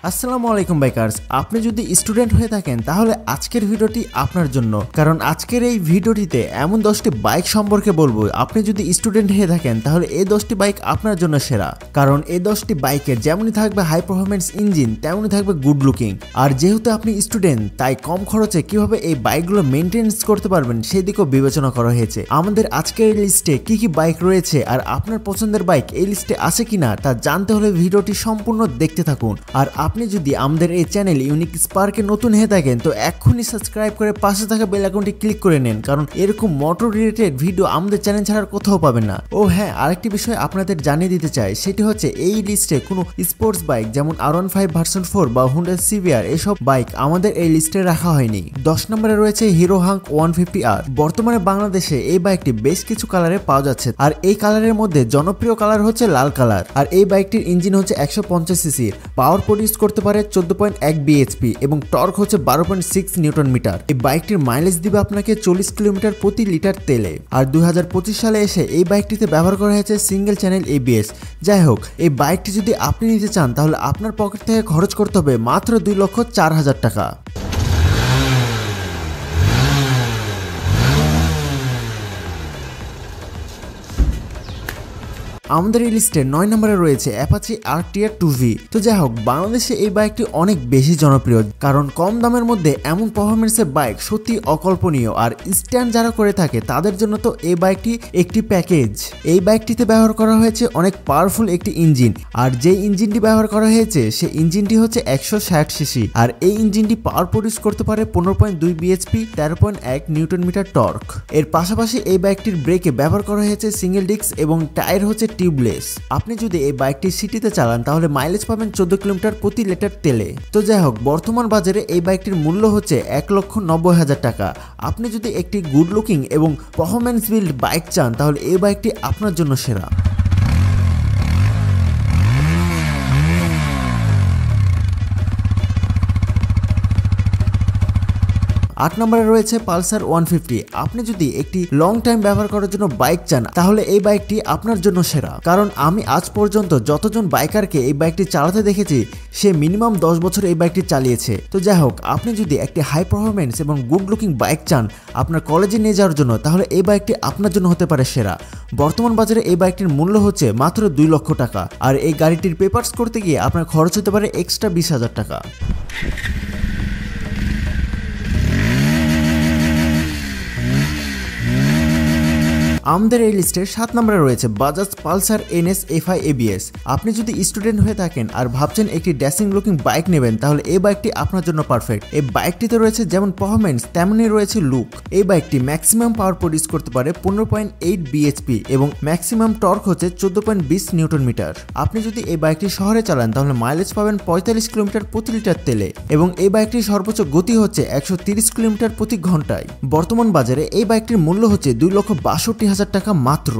আসসালামু আলাইকুম বাইকার্স, আপনি যদি স্টুডেন্ট হয়ে থাকেন তাহলে আজকের ভিডিওটি আপনার জন্য। কারণ আজকের এই ভিডিওটিতে এমন 10টি বাইক সম্পর্কে বলবো, আপনি যদি স্টুডেন্ট হয়ে থাকেন তাহলে এই 10টি বাইক আপনার জন্য সেরা। কারণ এই 10টি বাইকের যেমনই থাকবে হাই পারফরম্যান্স ইঞ্জিন, তেমনই থাকবে গুড লুকিং। আর যেহেতু আপনি স্টুডেন্ট, তাই কম খরচে কিভাবে এই বাইকগুলো মেনটেন্স করতে পারবেন সেই দিকেও বিবেচনা করা হয়েছে। আমাদের আজকের এই লিস্টে কি কি বাইক রয়েছে আর আপনার পছন্দের বাইক এই লিস্টে আছে কিনা তা জানতে হলে ভিডিওটি সম্পূর্ণ দেখতে থাকুন। আর আপনি যদি আমাদের এই চ্যানেল ইউনিক স্পার্কে নতুন হয়ে থাকেন তো এক্ষুনি সাবস্ক্রাইব করে পাশে থাকা বেল আইকনটি ক্লিক করে নেন, কারণ এরকম মোটর রিলেটেড ভিডিও আমাদের চ্যানেল ছাড়ার কোথাও পাবেন না। ও হ্যাঁ, আরেকটি বিষয় আপনাদের জানিয়ে দিতে চাই, সেটি হচ্ছে এই লিস্টে কোনো স্পোর্টস বাইক যেমন R15 ভার্সন 4 বা হুন্ডা CBR এসব বাইক আমাদের এই লিস্টে রাখা হয়নি। 10 নম্বরে রয়েছে হিরো হাঙ্ক 150R। বর্তমানে বাংলাদেশে এই বাইকটি বেশ কিছু কালারে পাওয়া যাচ্ছে, আর এই কালারের মধ্যে জনপ্রিয় কালার হচ্ছে লাল কালার। আর এই বাইকটির ইঞ্জিন হচ্ছে 150 সিসি, পাওয়ার প্রডিউস করতে পারে 14.1 bhp এবং টর্ক হচ্ছে 12.6 নিউটন মিটার। এই বাইকটির মাইলেজ দিবে আপনাকে 40 কিলোমিটার প্রতি লিটার তেলে। আর 2025 সালে এসে এই বাইকটিতে ব্যবহার করা হয়েছে সিঙ্গেল চ্যানেল ABS। যাই হোক, এই বাইকটি যদি আপনি নিতে চান তাহলে আপনার পকেট থেকে খরচ করতে হবে মাত্র 2,04,000 টাকা। আমাদের এই লিস্টে 9 নম্বরে রয়েছে অ্যাপাচি RTR 2V। তো যাই হোক, বাংলাদেশে এই বাইকটি অনেক বেশি জনপ্রিয়, কারণ কম দামের মধ্যে এমন পারফরমেন্সের বাইক সত্যি অকল্পনীয়। আর স্ট্যান্ড যারা করে থাকে তাদের জন্য তো এই বাইকটি একটি প্যাকেজ। এই বাইকটিতে ব্যবহার করা হয়েছে অনেক পাওয়ারফুল একটি ইঞ্জিন, আর যে ইঞ্জিনটি ব্যবহার করা হয়েছে সেই ইঞ্জিনটি হচ্ছে 160 সিসি। আর এই ইঞ্জিনটি পাওয়ার প্রডিউস করতে পারে 15.2 bhp, 13.1 নিউটন মিটার টর্ক। এর পাশাপাশি এই বাইকটির ব্রেকে ব্যবহার করা হয়েছে সিঙ্গেল ডিস্ক এবং টায়ার হচ্ছে টিউবলেস। আপনি যদি এই বাইকটি সিটিতে চালান তাহলে মাইলেজ পাবেন 14 কিলোমিটার প্রতি লিটার তেলে। তো যাই হোক, বর্তমান বাজারে এই বাইকটির মূল্য হচ্ছে 1,90,000 টাকা। আপনি যদি একটি গুড লুকিং এবং পারফরম্যান্স বিল্ড বাইক চান তাহলে এই বাইকটি আপনার জন্য সেরা। আট নম্বরে রয়েছে পালসার 150। আপনি যদি একটি লং টাইম ব্যবহার করার জন্য বাইক চান তাহলে এই বাইকটি আপনার জন্য সেরা। কারণ আমি আজ পর্যন্ত যতজন বাইকারকে এই বাইকটি চালাতে দেখেছি সে মিনিমাম 10 বছর এই বাইকটি চালিয়েছে। তো যাই হোক, আপনি যদি একটি হাই পারফরমেন্স এবং গুড লুকিং বাইক চান আপনার কলেজে নিয়ে যাওয়ার জন্য তাহলে এই বাইকটি আপনার জন্য হতে পারে সেরা। বর্তমান বাজারে এই বাইকটির মূল্য হচ্ছে মাত্র 2 লক্ষ টাকা। আর এই গাড়িটির পেপারস করতে গিয়ে আপনার খরচ হতে পারে এক্সট্রা 20,000 টাকা। আমাদের এই লিস্টের 7 নম্বরে রয়েছে Bajaj Pulsar NS FI ABS। আপনি যদি স্টুডেন্ট হয়ে থাকেন আর ভাবছেন একটি ড্যাশিং লুকিং বাইক নেবেন তাহলে এই বাইকটি আপনার জন্য পারফেক্ট। এই বাইকটিতে রয়েছে যেমন পারফরমেন্স তেমনই রয়েছে লুক। এই বাইকটি ম্যাক্সিমাম পাওয়ার প্রডিউস করতে পারে 15.8 bhp এবং ম্যাক্সিমাম টর্ক হচ্ছে 14.20 নিউটন মিটার। আপনি যদি এই বাইকটি শহরে চালান তাহলে মাইলেজ পাবেন 45 কিলোমিটার প্রতি লিটার তেলে এবং এই বাইকটির সর্বোচ্চ গতি হচ্ছে 130 কিলোমিটার প্রতি ঘন্টায়। বর্তমান বাজারে এই বাইকটির মূল্য হচ্ছে 2,62,000 টাকা মাত্র।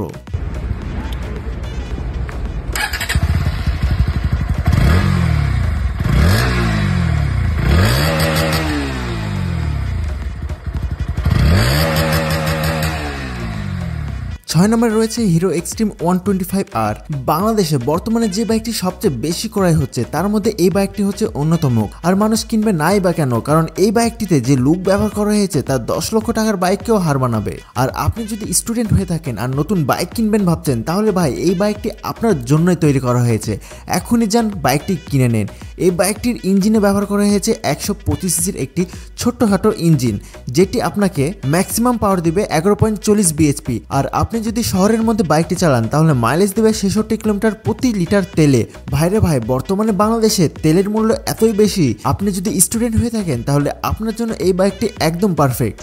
ছয় নম্বরে রয়েছে হিরো এক্সট্রিম 125R। বাংলাদেশে বর্তমানে যে বাইকটি সবচেয়ে বেশি ক্রয় হচ্ছে তার মধ্যে এই বাইকটি হচ্ছে অন্যতম। আর মানুষ কিনবে নাই বা কেন, কারণ এই বাইকটিতে যে লুক ব্যবহার করা হয়েছে তা 10 লক্ষ টাকার বাইককেও হার মানাবে। আর আপনি যদি স্টুডেন্ট হয়ে থাকেন আর নতুন বাইক কিনবেন ভাবছেন তাহলে ভাই এই বাইকটি আপনার জন্যই তৈরি করা হয়েছে। এখনই যান বাইকটি কিনে নেন। এই বাইকটির ইঞ্জিনে ব্যবহার করা হয়েছে 125 সিসির একটি ছোট্টখাটো ইঞ্জিন, যেটি আপনাকে ম্যাক্সিমাম পাওয়ার দিবে 11.40 bhp। আর আপনি যদি শহরের মধ্যে বাইকটি চালান তাহলে মাইলেজ দেবে 66 কিলোমিটার প্রতি লিটার তেলে। ভাইরে ভাই, বর্তমানে বাংলাদেশে তেলের মূল্য এতই বেশি, আপনি যদি স্টুডেন্ট হয়ে থাকেন তাহলে আপনার জন্য এই বাইকটি একদম পারফেক্ট।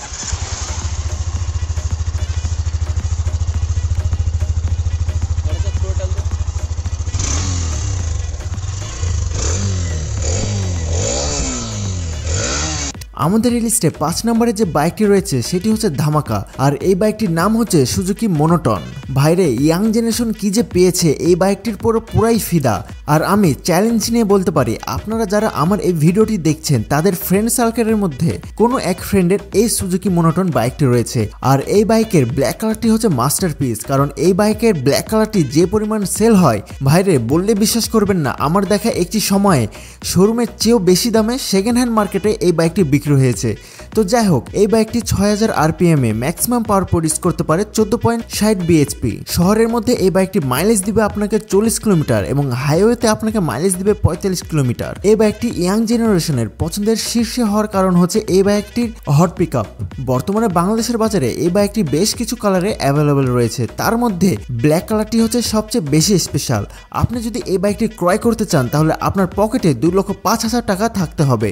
আমাদের এই লিস্টে 5 নম্বরে যে বাইকটি রয়েছে সেটি হচ্ছে ধামাকা, আর এই বাইকটির নাম হচ্ছে সুজুকি মোনোটন। ভাইরে, ইয়াং জেনারেশন কি যে পেয়েছে এই বাইকটির পুরাই ফিদা। আর আমি চ্যালেঞ্জ নিয়ে বলতে পারি, আপনারা যারা আমার এই ভিডিওটি দেখছেন তাদের ফ্রেন্ড সার্কেলের মধ্যে কোনো এক ফ্রেন্ডের এই সুজুকি মোনোটন বাইকটি রয়েছে। আর এই বাইকের ব্ল্যাক কালারটি হচ্ছে মাস্টারপিস, কারণ এই বাইকের ব্ল্যাক কালারটি যে পরিমাণ সেল হয় ভাইরে বললে বিশ্বাস করবেন না। আমার দেখা একটি সময়ে শোরুমের চেয়েও বেশি দামে সেকেন্ড হ্যান্ড মার্কেটে এই বাইকটি বিক্রি হয়েছে। তো যাই হোক, এই বাইকটি 6000 RPM এ ম্যাক্সিমাম পাওয়ার প্রডিউস করতে পারে 14.60 bhp। শহরের মধ্যে এই বাইকটি মাইলেজ দিবে আপনাকে 40 কিলোমিটার এবং হাইওয়েতে আপনাকে মাইলেজ দিবে 45 কিলোমিটার। এই বাইকটি ইয়াং জেনারেশনের পছন্দের শীর্ষে হওয়ার কারণ হচ্ছে এই বাইকটির হট পিকআপ। বর্তমানে বাংলাদেশের বাজারে এই বাইকটি বেশ কিছু কালারে অ্যাভেলেবেল রয়েছে, তার মধ্যে ব্ল্যাক কালারটি হচ্ছে সবচেয়ে বেশি স্পেশাল। আপনি যদি এই বাইকটি ক্রয় করতে চান তাহলে আপনার পকেটে 2,05,000 টাকা থাকতে হবে।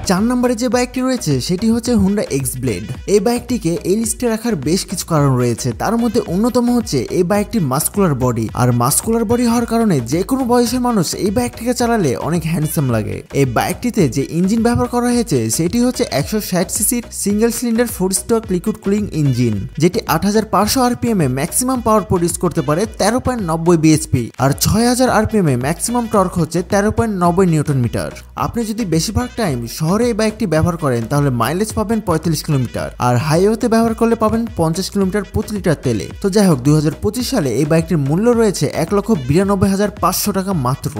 4 নম্বরে যে বাইকটি রয়েছে সেটি হচ্ছে হুন্ডা এক্স ব্লেড। এই বাইকটিকে এই লিস্টে রাখার বেশ কিছু কারণ রয়েছে, তার মধ্যে অন্যতম হচ্ছে এই বাইকটির মাস্কুলার বডি। আর মাস্কুলার বডি হওয়ার কারণে যে কোনো বয়সের মানুষ এই বাইকটিকে চালালে অনেক হ্যান্ডসাম লাগে। এই বাইকটিতে যে ইঞ্জিন ব্যবহার করা হয়েছে সেটি হচ্ছে 160 সিসির single cylinder 4 stroke liquid cooling engine, যেটি 8500 RPM এ ম্যাক্সিমাম পাওয়ার প্রডিউস করতে পারে 13.90 bhp। আর 6000 RPM এ ম্যাক্সিমাম টর্ক হচ্ছে 13.90 নিউটন মিটার। আপনি যদি বেশিরভাগ টাইম শহরে এই বাইকটি ব্যবহার করেন তাহলে মাইলেজ পাবেন 45 কিলোমিটার, আর হাইওয়েতে ব্যবহার করলে পাবেন 50 কিলোমিটার প্রতি লিটার তেলে। তো যাই হোক, 2025 সালে এই বাইকটির মূল্য রয়েছে 1,92,500 টাকা মাত্র।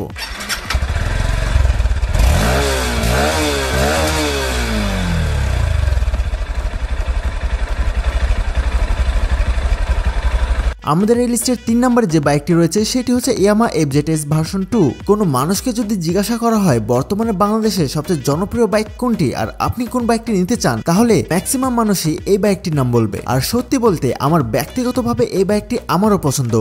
আমাদের এই লিস্টের 3 নম্বরে যে বাইকটি রয়েছে সেটি হচ্ছে ইয়ামাহা FZS ভার্সন 2। কোনো মানুষকে যদি জিজ্ঞাসা করা হয় বর্তমানে বাংলাদেশে সবচেয়ে জনপ্রিয় বাইক কোনটি আর আপনি কোন বাইকটি নিতে চান, তাহলে ম্যাক্সিমাম মানুষই এই বাইকটির নাম বলবে। আর সত্যি বলতে আমার ব্যক্তিগতভাবে এই বাইকটি আমারও পছন্দ।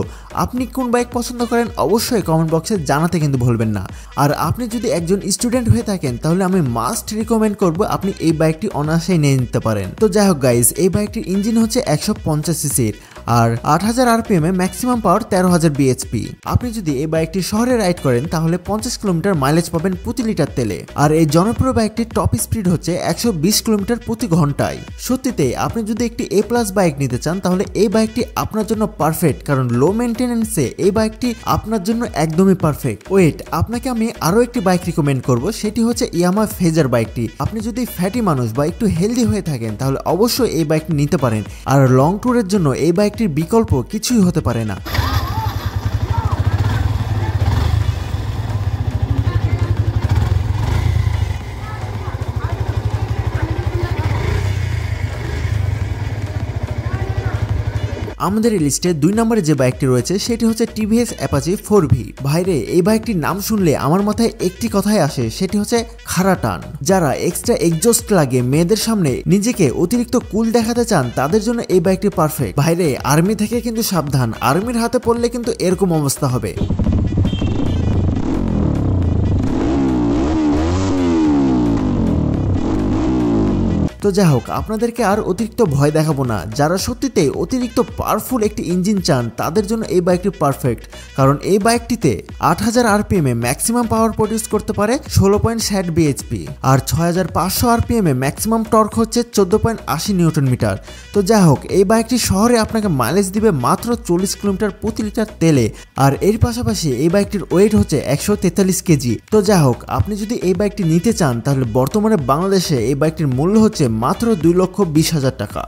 আপনি কোন বাইক পছন্দ করেন অবশ্যই কমেন্ট বক্সে জানাতে কিন্তু ভুলবেন না। আর আপনি যদি একজন স্টুডেন্ট হয়ে থাকেন তাহলে আমি মাস্ট রিকমেন্ড করব আপনি এই বাইকটি অনায়াসেই নিয়ে নিতে পারেন। তো যাই হোক গাইজ, এই বাইকটির ইঞ্জিন হচ্ছে 150 সিসির আর 8000 RPM এ ম্যাক্সিমাম পাওয়ার 13000 bhp। আপনি যদি এই বাইকটি শহরে রাইড করেন তাহলে 50 কিলোমিটার মাইলেজ পাবেন প্রতি লিটার তেলে। আর এই জনপ্রিয় বাইকটির টপ স্পিড হচ্ছে 120 কিলোমিটার প্রতি ঘন্টায়। সত্যিতে আপনি যদি একটি A+ বাইক নিতে চান তাহলে এই বাইকটি আপনার জন্য পারফেক্ট, কারণ লো মেইনটেনেন্সে এই বাইকটি আপনার জন্য একদমই পারফেক্ট। ওয়েট, আপনাকে আমি আরো একটি বাইক রিকমেন্ড করব, সেটি হচ্ছে ইয়ামাহা ফেজার বাইকটি। আপনি যদি ফ্যাটি মানুষ বা একটু হেলদি হয়ে থাকেন তাহলে অবশ্যই এই বাইকটি নিতে পারেন। আর লং ট্যুরের জন্য এই বাইকটির বিকল্প কিছুই হতে পারে না। আমাদের এই লিস্টে 2 নম্বরে যে বাইকটি রয়েছে সেটি হচ্ছে TVS Apache 4V। ভাইরে, এই বাইকটির নাম শুনলে আমার মাথায় একটি কথাই আসে, সেটি হচ্ছে খাড়া টান। যারা এক্সট্রা এক্সজস্ট লাগে মেয়েদের সামনে নিজেকে অতিরিক্ত কুল দেখাতে চান তাদের জন্য এই বাইকটি পারফেক্ট। ভাইরে, আর্মি থেকে কিন্তু সাবধান, আর্মির হাতে পড়লে কিন্তু এরকম অবস্থা হবে। তো যাই হোক, আপনাদেরকে আর অতিরিক্ত ভয় দেখাবো না। যারা সত্যিতে অতিরিক্ত পাওয়ারফুল একটি ইঞ্জিন চান তাদের জন্য এই বাইকটি পারফেক্ট, কারণ এই বাইকটিতে 8000 RPM এ ম্যাক্সিমাম পাওয়ার প্রডিউস করতে পারে 16.60 bhp, আর 6500 RPM এ ম্যাক্সিমাম টর্ক হচ্ছে 14.80 নিউটন মিটার। তো যাই হোক, এই বাইকটি শহরে আপনাকে মাইলেজ দিবে মাত্র 40 কিলোমিটার প্রতি লিটার তেলে। আর এর পাশাপাশি এই বাইকটির ওয়েট হচ্ছে 143 কেজি। তো যাই হোক, আপনি যদি এই বাইকটি নিতে চান তাহলে বর্তমানে বাংলাদেশে এই বাইকটির মূল্য হচ্ছে মাত্র 2,20,000 টাকা।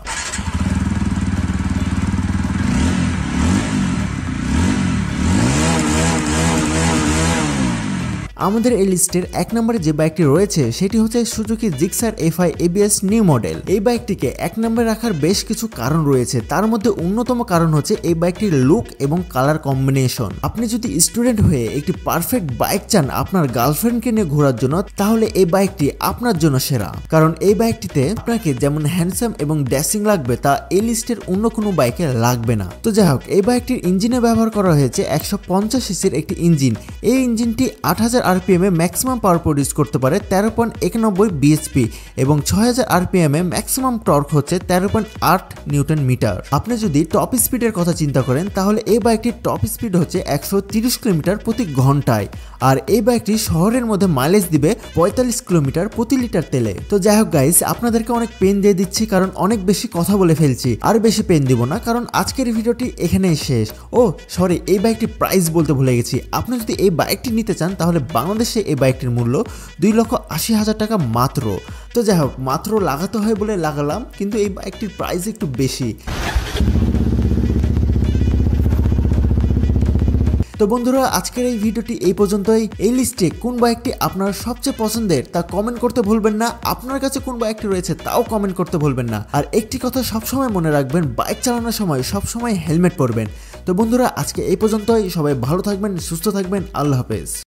আমাদের এই লিস্টের 1 নম্বরে যে বাইকটি রয়েছে সেটি হচ্ছে Suzuki Gixxer FI ABS new model. এই বাইকটিকে 1 নম্বরে রাখার বেশ কিছু কারণ রয়েছে, তার মধ্যে অন্যতম কারণ হচ্ছে এই বাইকটির লুক এবং কালার কম্বিনেশন। আপনি যদি স্টুডেন্ট হয়ে একটি পারফেক্ট বাইক চান আপনার গার্লফ্রেন্ডকে নিয়ে ঘোরার জন্য তাহলে এই বাইকটি আপনার জন্য সেরা, কারণ এই বাইকটিতে আপনাকে যেমন হ্যান্ডসাম এবং ড্যাশিং লাগবে তা এই লিস্টের অন্য কোনো বাইকে লাগবে না। তো যাই হোক, এই বাইকটির ইঞ্জিনে ব্যবহার করা হয়েছে 150 সিসির একটি ইঞ্জিন। এই ইঞ্জিনটি 8000 RPM এ ম্যাক্সিমাম পাওয়ার প্রডিউস করতে পারে 13.91 bhp এবং 6000 RPM এ ম্যাক্সিমাম টর্ক হচ্ছে 13.8 নিউটন মিটার। আপনি যদি টপ স্পিডের কথা চিন্তা করেন তাহলে এই বাইকটির টপ স্পিড হচ্ছে 130 কিলোমিটার প্রতি ঘন্টায়, আর এই বাইকটি শহরের মধ্যে মাইলেজ দিবে 45 কিলোমিটার প্রতি লিটার তেলে। তো যাই হোক গাইস, আপনাদেরকে অনেক পেন দিয়ে দিচ্ছি কারণ অনেক বেশি কথা বলে ফেলছি, আর বেশি পেন দিব না কারণ আজকের ভিডিওটি এখানেই শেষ। ও সরি, এই বাইকটির প্রাইস বলতে ভুলে গেছি। আপনি যদি এই বাইকটি নিতে চান তাহলে বাংলাদেশে এই বাইকটির মূল্য 2,80,000 টাকা মাত্র। তো যাই হোক, মাত্র লাগাতে হয় বলে লাগালাম, কিন্তু এই বাইকটির প্রাইস একটু বেশি। তো বন্ধুরা, আজকের এই ভিডিওটি এই পর্যন্তই। এই লিস্টে কোন বাইকটি আপনার সবচেয়ে পছন্দের তা কমেন্ট করতে ভুলবেন না। আপনার কাছে কোন বাইকটি রয়েছে তাও কমেন্ট করতে ভুলবেন না। আর একটি কথা সবসময় মনে রাখবেন, বাইক চালানোর সময় সবসময় হেলমেট পরবেন। তো বন্ধুরা, আজকে এই পর্যন্তই। সবাই ভালো থাকবেন, সুস্থ থাকবেন। আল্লাহ হাফেজ।